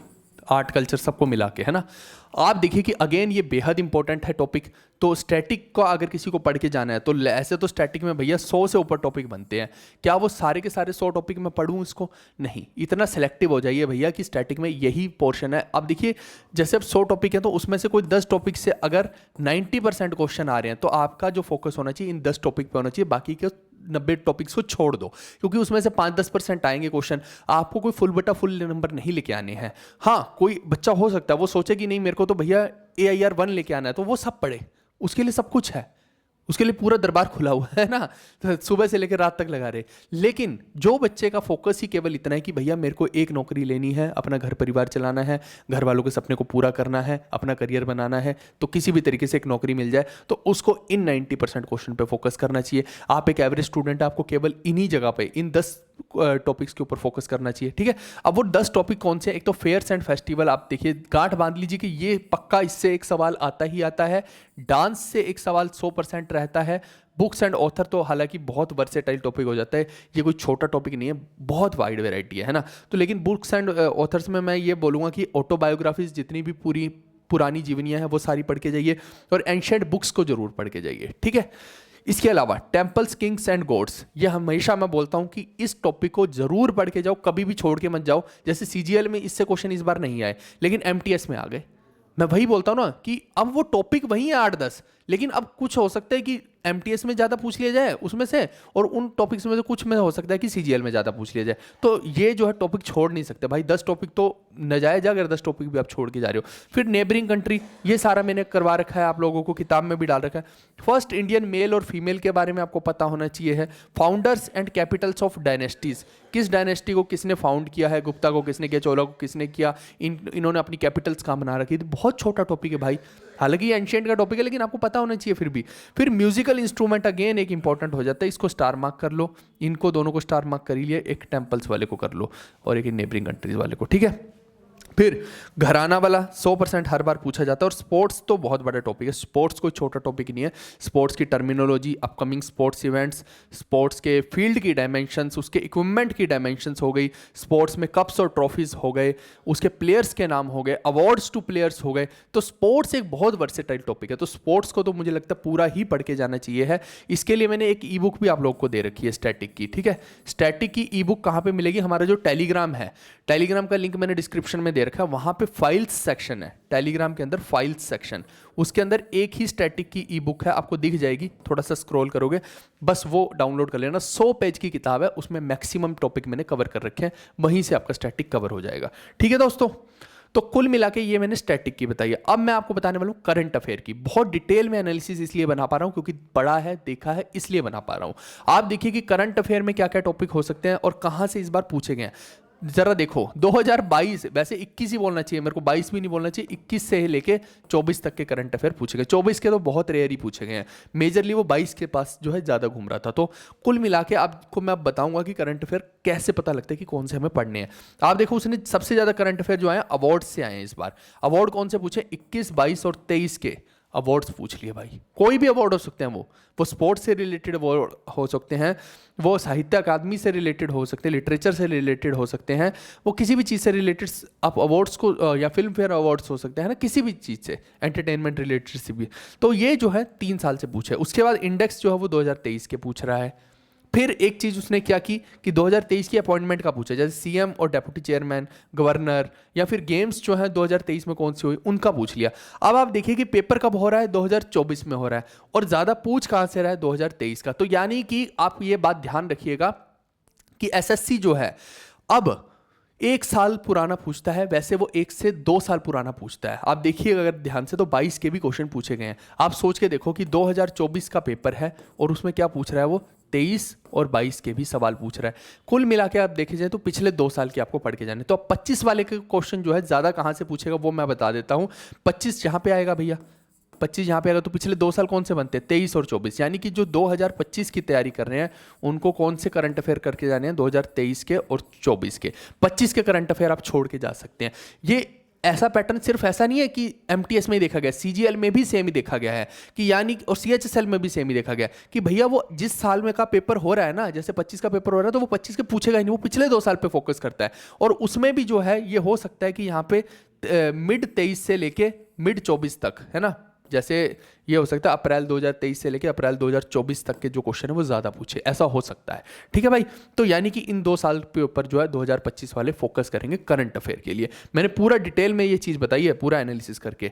आर्ट कल्चर सबको मिला के, है ना। आप देखिए कि अगेन ये बेहद इंपॉर्टेंट है टॉपिक। तो स्टैटिक का अगर किसी को पढ़ के जाना है तो ऐसे तो स्टैटिक में भैया 100 से ऊपर टॉपिक बनते हैं, क्या वो सारे के सारे 100 टॉपिक में पढ़ूँ इसको? नहीं, इतना सेलेक्टिव हो जाइए भैया कि स्टैटिक में यही पोर्शन है। अब देखिए जैसे अब 100 टॉपिक है तो उसमें से कोई 10 टॉपिक से अगर 90% क्वेश्चन आ रहे हैं तो आपका जो फोकस होना चाहिए इन 10 टॉपिक पे होना चाहिए, बाकी के 90 टॉपिक्स को छोड़ दो, क्योंकि उसमें से 5-10% आएंगे क्वेश्चन। आपको कोई फुल बटा फुल नंबर नहीं लेके आने हैं। हाँ, कोई बच्चा हो सकता है वो सोचे कि नहीं मेरे को तो भैया AIR 1 लेके आना है, तो वो सब पढ़े, उसके लिए सब कुछ है, उसके लिए पूरा दरबार खुला हुआ है ना, तो सुबह से लेकर रात तक लगा रहे। लेकिन जो बच्चे का फोकस ही केवल इतना है कि भैया मेरे को एक नौकरी लेनी है, अपना घर परिवार चलाना है, घर वालों के सपने को पूरा करना है, अपना करियर बनाना है, तो किसी भी तरीके से एक नौकरी मिल जाए, तो उसको इन 90% क्वेश्चन पे फोकस करना चाहिए। आप एक एवरेज स्टूडेंट है, आपको केवल इन्हीं जगह पे इन 10 टॉपिक्स के ऊपर फोकस करना चाहिए, ठीक है। अब वो 10 टॉपिक कौन से? एक तो फेयर्स एंड फेस्टिवल, आप देखिए गांठ बांध लीजिए कि ये पक्का इससे एक सवाल आता ही आता है। डांस से एक सवाल 100% रहता है। बुक्स एंड ऑथर तो हालांकि बहुत वर्सेटाइल टॉपिक हो जाता है, ये कोई छोटा टॉपिक नहीं है, बहुत वाइड वेराइटी है ना। तो लेकिन बुक्स एंड ऑथर्स में मैं ये बोलूँगा कि ऑटोबायोग्राफीज जितनी भी पुरानी जीवनियाँ हैं वो सारी पढ़ के जाइए, और एंशिएंट बुक्स को जरूर पढ़ के जाइए, ठीक है। इसके अलावा टेम्पल्स, किंग्स एंड गॉड्स, ये हमेशा मैं बोलता हूं कि इस टॉपिक को जरूर पढ़ के जाओ, कभी भी छोड़ के मत जाओ। जैसे CGL में इससे क्वेश्चन इस बार नहीं आए, लेकिन MTS में आ गए। मैं वही बोलता हूं ना कि अब वो टॉपिक वही है 8-10, लेकिन अब कुछ हो सकता है कि MTS में ज़्यादा पूछ लिया जाए उसमें से, और उन टॉपिक्स में से कुछ में हो सकता है कि CGL में ज़्यादा पूछ लिया जाए। तो ये जो है टॉपिक छोड़ नहीं सकते भाई, 10 टॉपिक तो नजायज है अगर 10 टॉपिक भी आप छोड़ के जा रहे हो। फिर नेबरिंग कंट्री, ये सारा मैंने करवा रखा है, आप लोगों को किताब में भी डाल रखा है। फर्स्ट इंडियन मेल और फीमेल के बारे में आपको पता होना चाहिए है। Founders and Capitals of dynasties, किस डायनेस्टी को किसने फाउंड किया है, गुप्ता को किसने किया, चोला को किसने किया, इन्होंने अपनी कैपिटल्स कहाँ बना रखी थी। बहुत छोटा टॉपिक है भाई, हालांकि ये एंशिएंट का टॉपिक है, लेकिन आपको पता होना चाहिए फिर भी। फिर म्यूजिकल इंस्ट्रूमेंट अगेन एक इंपॉर्टेंट हो जाता है, इसको स्टार मार्क कर लो, इनको दोनों को स्टार मार्क कर ही लिया, एक टेम्पल्स वाले को कर लो और एक नेबरिंग कंट्रीज वाले को, ठीक है। फिर घराना वाला 100% हर बार पूछा जाता है। और स्पोर्ट्स तो बहुत बड़ा टॉपिक है, स्पोर्ट्स कोई छोटा टॉपिक नहीं है। स्पोर्ट्स की terminology, upcoming sports events, sports के फील्ड की डायमेंशंस, उसके इक्विपमेंट की डायमेंशंस हो गई, स्पोर्ट्स में कप्स और ट्रॉफीज हो गए, उसके प्लेयर्स के नाम हो गए, अवार्ड्स टू प्लेयर्स हो गए। तो स्पोर्ट्स एक बहुत वर्सेटाइल टॉपिक है, तो स्पोर्ट्स को तो मुझे लगता है पूरा ही पढ़ के जाना चाहिए है। इसके लिए मैंने एक ई बुक भी आप लोग को दे रखी है स्टैटिक की, ठीक है। स्टैटिक की ई बुक कहाँ पर मिलेगी? हमारा जो टेलीग्राम है, टेलीग्राम का लिंक मैंने डिस्क्रिप्शन में दे रखा है, वहां पे फाइल्स सेक्शन है, टेलीग्राम के अंदर फाइल्स सेक्शन, उसके अंदर एक ही स्टैटिक की ई बुक है, आपको दिख जाएगी, थोड़ा सा स्क्रॉल करोगे बस वो डाउनलोड कर लेना। 100 पेज की किताब है, उसमें मैक्सिमम टॉपिक मैंने कवर कर रखे हैं, वहीं से आपका स्टैटिक कवर हो जाएगा, ठीक है दोस्तों। तो कुल मिला के ये मैंने स्टैटिक की बताई है। अब मैं आपको बताने वाला हूँ करंट अफेयर की। बहुत डिटेल में एनालिसिस इसलिए बना पा रहा हूँ क्योंकि पढ़ा है, देखा है, इसलिए बना पा रहा हूँ। आप देखिए कि करंट अफेयर में क्या क्या टॉपिक हो सकते हैं और कहाँ से इस बार पूछे गए हैं। जरा देखो 2022, वैसे 21 ही बोलना चाहिए मेरे को, 22 भी नहीं बोलना चाहिए, 21 से लेके 24 तक के करंट अफेयर पूछे गए। 24 के तो बहुत रेयर ही पूछे गए हैं, मेजरली वो 22 के पास जो है ज़्यादा घूम रहा था। तो कुल मिला के आपको मैं बताऊंगा कि करंट अफेयर कैसे पता लगता है कि कौन से हमें पढ़ने हैं। आप देखो उसने सबसे ज़्यादा करंट अफेयर जो आए अवार्ड से आए हैं इस बार। अवार्ड कौन से पूछे? 21, 22 और 23 के अवार्ड्स पूछ लिए भाई। कोई भी अवार्ड हो सकते हैं, वो स्पोर्ट्स से रिलेटेड अवार्ड हो सकते हैं, वो साहित्य अकादमी से रिलेटेड हो सकते हैं, लिटरेचर से रिलेटेड हो सकते हैं, वो किसी भी चीज़ से रिलेटेड आप अवार्ड्स को, या फिल्म फेयर अवार्ड्स हो सकते हैं ना, किसी भी चीज़ से, एंटरटेनमेंट रिलेटेड से भी। तो ये जो है 3 साल से पूछे। उसके बाद इंडेक्स जो है वो 2023 के पूछ रहा है। फिर एक चीज़ उसने क्या की कि 2023 की अपॉइंटमेंट का पूछा, जैसे सीएम और डेप्यूटी चेयरमैन, गवर्नर, या फिर गेम्स जो है 2023 में कौन सी हुई उनका पूछ लिया। अब आप देखिए कि पेपर कब हो रहा है? 2024 में हो रहा है, और ज़्यादा पूछ कहाँ से रहा है? 2023 का। तो यानी कि आप ये बात ध्यान रखिएगा कि एसएससी जो है अब 1 साल पुराना पूछता है, वैसे वो 1 से 2 साल पुराना पूछता है। आप देखिएगा अगर ध्यान से तो 22 के भी क्वेश्चन पूछे गए हैं। आप सोच के देखो कि 2024 का पेपर है और उसमें क्या पूछ रहा है वो? 23 और 22 के भी सवाल पूछ रहा है। कुल मिला के आप देखे जाए तो पिछले 2 साल के आपको पढ़ के जाने। तो अब 25 वाले के क्वेश्चन जो है ज़्यादा कहाँ से पूछेगा वो मैं बता देता हूँ। 25 जहाँ पे आएगा भैया, 25 यहाँ पे आएगा तो पिछले 2 साल कौन से बनते हैं, 23 और 24, यानी कि जो 2025 की तैयारी कर रहे हैं उनको कौन से करंट अफेयर करके जाने हैं, 2023 के और 24 के। 25 के करंट अफेयर आप छोड़ के जा सकते हैं। ये ऐसा पैटर्न सिर्फ ऐसा नहीं है कि एमटीएस में ही देखा गया, सीजीएल में भी सेम ही देखा गया है कि यानी, और सीएचएसएल में भी सेम ही देखा गया कि भैया वो जिस साल में का पेपर हो रहा है ना, जैसे 25 का पेपर हो रहा है तो वो 25 के पूछेगा ही नहीं, वो पिछले 2 साल पे फोकस करता है। और उसमें भी जो है ये हो सकता है कि यहाँ पे मिड 23 से लेके मिड 24 तक, है ना, जैसे ये हो सकता है अप्रैल 2023 से लेके अप्रैल 2024 तक के जो क्वेश्चन है वो ज़्यादा पूछे, ऐसा हो सकता है। ठीक है भाई, तो यानी कि इन 2 साल के ऊपर जो है 2025 वाले फोकस करेंगे करंट अफेयर के लिए। मैंने पूरा डिटेल में ये चीज़ बताई है, पूरा एनालिसिस करके।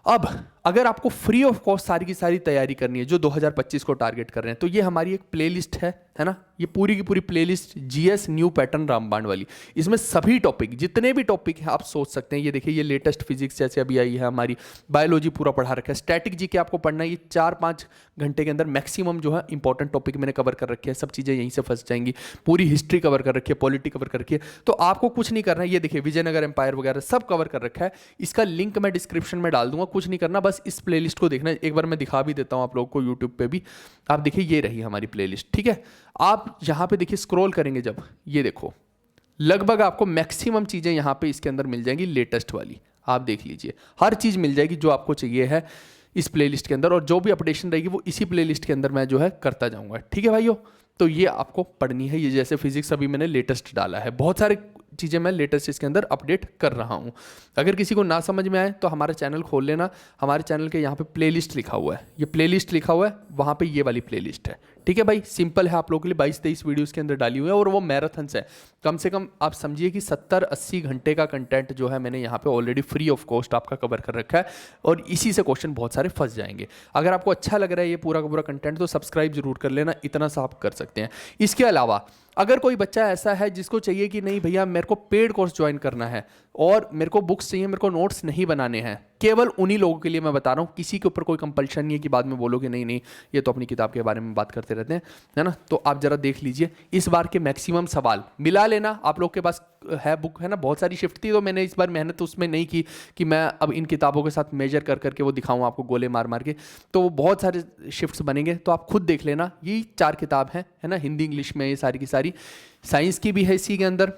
अब अगर आपको फ्री ऑफ कॉस्ट सारी की सारी तैयारी करनी है जो 2025 को टारगेट कर रहे हैं, तो ये हमारी एक प्लेलिस्ट है ना, ये पूरी की पूरी प्लेलिस्ट जीएस न्यू पैटर्न रामबाण वाली। इसमें सभी टॉपिक, जितने भी टॉपिक हैं आप सोच सकते हैं। ये देखिए, ये लेटेस्ट फिजिक्स जैसे अभी आई है हमारी, बायोलॉजी पूरा पढ़ा रखा है, स्टैटिक जीके आपको पढ़ना है, ये 4-5 घंटे के अंदर मैक्सिमम जो है इंपॉर्टेंट टॉपिक मैंने कवर कर रखे हैं, सब चीज़ें यहीं से फंस जाएंगी। पूरी हिस्ट्री कवर कर रखी है, पॉलिटी कवर कर रखी है, तो आपको कुछ नहीं करना है। ये देखिए विजयनगर एम्पायर वगैरह सब कवर कर रखा है, इसका लिंक मैं डिस्क्रिप्शन में डाल दूंगा। कुछ नहीं करना, बस इस प्लेलिस्ट को देखना है। एक बार मैं दिखा भी देता हूं आप लोगों को यूट्यूब पे भी, आप देखिए ये रही हमारी प्लेलिस्ट। ठीक है, आप यहां पे देखिए स्क्रॉल करेंगे जब, ये देखो लगभग आपको मैक्सिमम चीजें यहां पे इसके अंदर मिल जाएंगी, लेटेस्ट वाली आप देख लीजिए, हर चीज मिल जाएगी जो आपको चाहिए है इस प्लेलिस्ट के अंदर, और जो भी अपडेशन रहेगी वो इसी प्लेलिस्ट के अंदर मैं जो है करता जाऊंगा। ठीक है भाइयों, तो ये आपको पढ़नी है। ये जैसे फिजिक्स अभी मैंने लेटेस्ट डाला है, बहुत सारे चीज़ें मैं लेटेस्ट इसके अंदर अपडेट कर रहा हूँ। अगर किसी को ना समझ में आए तो हमारा चैनल खोल लेना, हमारे चैनल के यहाँ पे प्लेलिस्ट लिखा हुआ है, ये प्लेलिस्ट लिखा हुआ है, वहाँ पे ये वाली प्लेलिस्ट है। ठीक है भाई, सिंपल है, आप लोगों के लिए 22-23 वीडियोस के अंदर डाली हुई है, और वो मैराथन्स है। कम से कम आप समझिए कि 70-80 घंटे का कंटेंट जो है मैंने यहाँ पे ऑलरेडी फ्री ऑफ कॉस्ट आपका कवर कर रखा है, और इसी से क्वेश्चन बहुत सारे फंस जाएंगे। अगर आपको अच्छा लग रहा है ये पूरा का पूरा कंटेंट तो सब्सक्राइब जरूर कर लेना, इतना सा आप कर सकते हैं। इसके अलावा अगर कोई बच्चा ऐसा है जिसको चाहिए कि नहीं भैया मेरे को पेड कोर्स ज्वाइन करना है और मेरे को बुक्स चाहिए, मेरे को नोट्स नहीं बनाने हैं, केवल उन्हीं लोगों के लिए मैं बता रहा हूँ। किसी के ऊपर कोई कंपल्शन नहीं है कि बाद में बोलोगे नहीं नहीं ये तो अपनी किताब के बारे में बात करते रहते हैं, है ना। तो आप जरा देख लीजिए, इस बार के मैक्सिमम सवाल मिला लेना। आप लोग के पास है बुक, है ना, बहुत सारी शिफ्ट थी तो मैंने इस बार मेहनत उसमें नहीं की कि मैं अब इन किताबों के साथ मेजर कर करके वो दिखाऊँ आपको गोले मार मार के, तो बहुत सारे शिफ्ट्स बनेंगे, तो आप खुद देख लेना। ये 4 किताब है ना, हिंदी इंग्लिश में, ये सारी की सारी। साइंस की भी है इसी के अंदर,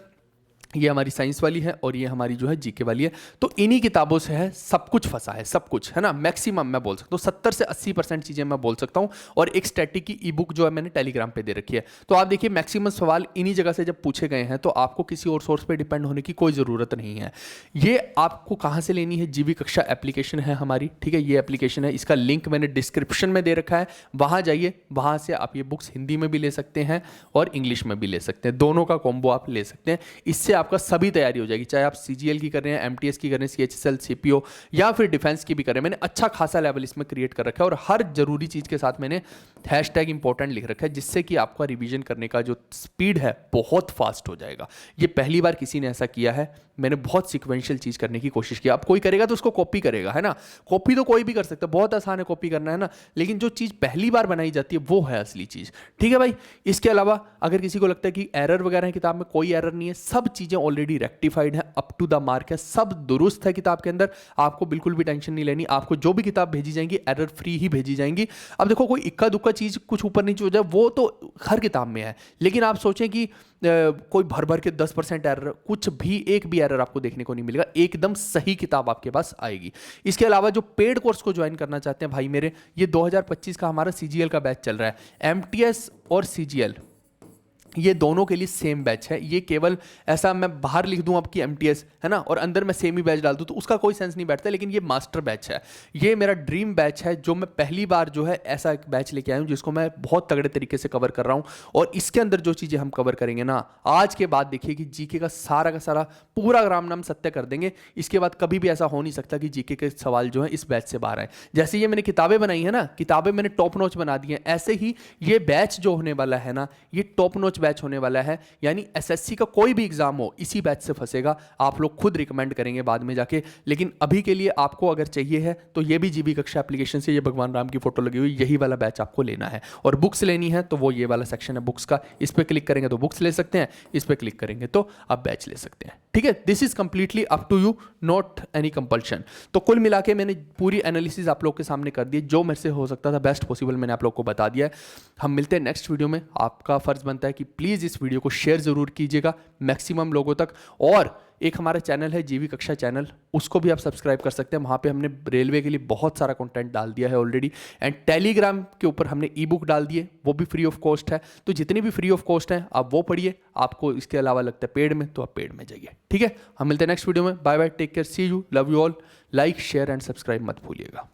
ये हमारी साइंस वाली है और ये हमारी जो है जीके वाली है। तो इन्हीं किताबों से है सब कुछ फंसा है, सब कुछ, है ना। मैक्सिमम मैं बोल सकता हूँ 70 से 80% चीज़ें मैं बोल सकता हूँ। और एक स्टैटिक की ई बुक जो है मैंने टेलीग्राम पे दे रखी है। तो आप देखिए मैक्सिमम सवाल इन्हीं जगह से जब पूछे गए हैं तो आपको किसी और सोर्स पे डिपेंड होने की कोई ज़रूरत नहीं है। ये आपको कहाँ से लेनी है, जीवी कक्षा एप्लीकेशन है हमारी, ठीक है, ये एप्लीकेशन है, इसका लिंक मैंने डिस्क्रिप्शन में दे रखा है, वहाँ जाइए, वहाँ से आप ये बुक्स हिंदी में भी ले सकते हैं और इंग्लिश में भी ले सकते हैं, दोनों का कॉम्बो आप ले सकते हैं। इससे आपका सभी तैयारी हो जाएगी, चाहे आप सीजीएल की कर रहे हैं, एमटीएस की कर रहे हैं, सीएचएसएल, सीपीओ या फिर डिफेंस की भी कर रहे हैं। मैंने अच्छा खासा लेवल इसमें क्रिएट कर रखा है और हर जरूरी चीज़ के साथ मैंने हैशटैग इंपॉर्टेंट लिख रखा है, जिससे कि आपका रिवीजन करने का जो स्पीड है बहुत फास्ट हो जाएगा। ये पहली बार किसी ने ऐसा किया है, मैंने बहुत सिक्वेंशियल चीज़ करने की कोशिश की। अब कोई करेगा तो उसको कॉपी करेगा, है ना, कॉपी तो कोई भी कर सकता है, बहुत आसान है कॉपी करना, है ना, लेकिन जो चीज़ पहली बार बनाई जाती है वो है असली चीज़। ठीक है भाई, इसके अलावा अगर किसी को लगता है कि एरर वगैरह है किताब में, कोई एरर नहीं है, सब चीज़ें ऑलरेडी रेक्टिफाइड है, अप टू द मार्क है, सब दुरुस्त है किताब के अंदर, आपको बिल्कुल भी टेंशन नहीं लेनी। आपको जो भी किताब भेजी जाएंगी एरर फ्री ही भेजी जाएंगी। अब देखो कोई इक्का दुक्का चीज़ कुछ ऊपर नीचे हो जाए वो तो हर किताब में है, लेकिन आप सोचें कि कोई भर भर के 10% एरर, कुछ भी, एक भी एरर आपको देखने को नहीं मिलेगा, एकदम सही किताब आपके पास आएगी। इसके अलावा जो पेड कोर्स को ज्वाइन करना चाहते हैं भाई मेरे, ये 2025 का हमारा सीजीएल का बैच चल रहा है। एमटीएस और सीजीएल ये दोनों के लिए सेम बैच है। ये केवल ऐसा मैं बाहर लिख दूं आपकी एमटीएस, है ना, और अंदर मैं सेम ही बैच डाल दूं तो उसका कोई सेंस नहीं बैठता, लेकिन ये मास्टर बैच है, ये मेरा ड्रीम बैच है, जो मैं पहली बार जो है ऐसा एक बैच लेके आया हूं जिसको मैं बहुत तगड़े तरीके से कवर कर रहा हूं। और इसके अंदर जो चीज़ें हम कवर करेंगे ना, आज के बाद देखिए कि जीके का सारा पूरा राम नाम सत्य कर देंगे। इसके बाद कभी भी ऐसा हो नहीं सकता कि जीके के सवाल जो है इस बैच से बाहर आए। जैसे ये मैंने किताबें बनाई है ना, किताबें मैंने टॉप नॉच बना दी हैं, ऐसे ही ये बैच जो होने वाला है ना, ये टॉप नॉच बैच होने वाला है, यानी एसएससी का कोई भी एग्जाम हो इसी बैच से फंसेगा। आप लोग खुद रिकमेंड करेंगे बाद में जाके, लेकिन अभी के लिए आपको अगर चाहिए है तो ये भी जीबी कक्षा एप्लीकेशन से ये भगवान राम की फोटो लगी हुई यही वाला बैच आपको लेना है। और बुक्स लेनी है तो वो ये वाला सेक्शन है बुक्स का, इस पर क्लिक करेंगे तो बुक्स ले सकते हैं, इस पर क्लिक करेंगे तो आप बैच ले सकते हैं। ठीक है, this is completely up to you, not any compulsion. तो कुल मिला के मैंने पूरी एनालिसिस आप लोग के सामने कर दी, जो मेरे से हो सकता था बेस्ट पॉसिबल मैंने आप लोग को बता दिया है। हम मिलते हैं नेक्स्ट वीडियो में। आपका फर्ज बनता है कि प्लीज़ इस वीडियो को शेयर ज़रूर कीजिएगा मैक्सिमम लोगों तक। और एक हमारा चैनल है जीवी कक्षा चैनल, उसको भी आप सब्सक्राइब कर सकते हैं। वहाँ पे हमने रेलवे के लिए बहुत सारा कंटेंट डाल दिया है ऑलरेडी। एंड टेलीग्राम के ऊपर हमने ई बुक डाल दिए, वो भी फ्री ऑफ कॉस्ट है। तो जितनी भी फ्री ऑफ कॉस्ट हैं आप वो पढ़िए, आपको इसके अलावा लगता है पेड में तो आप पेड में जाइए। ठीक है, हम मिलते हैं नेक्स्ट वीडियो में। Bye bye, take care, see you, love you all. Like share and subscribe मत भूलिएगा।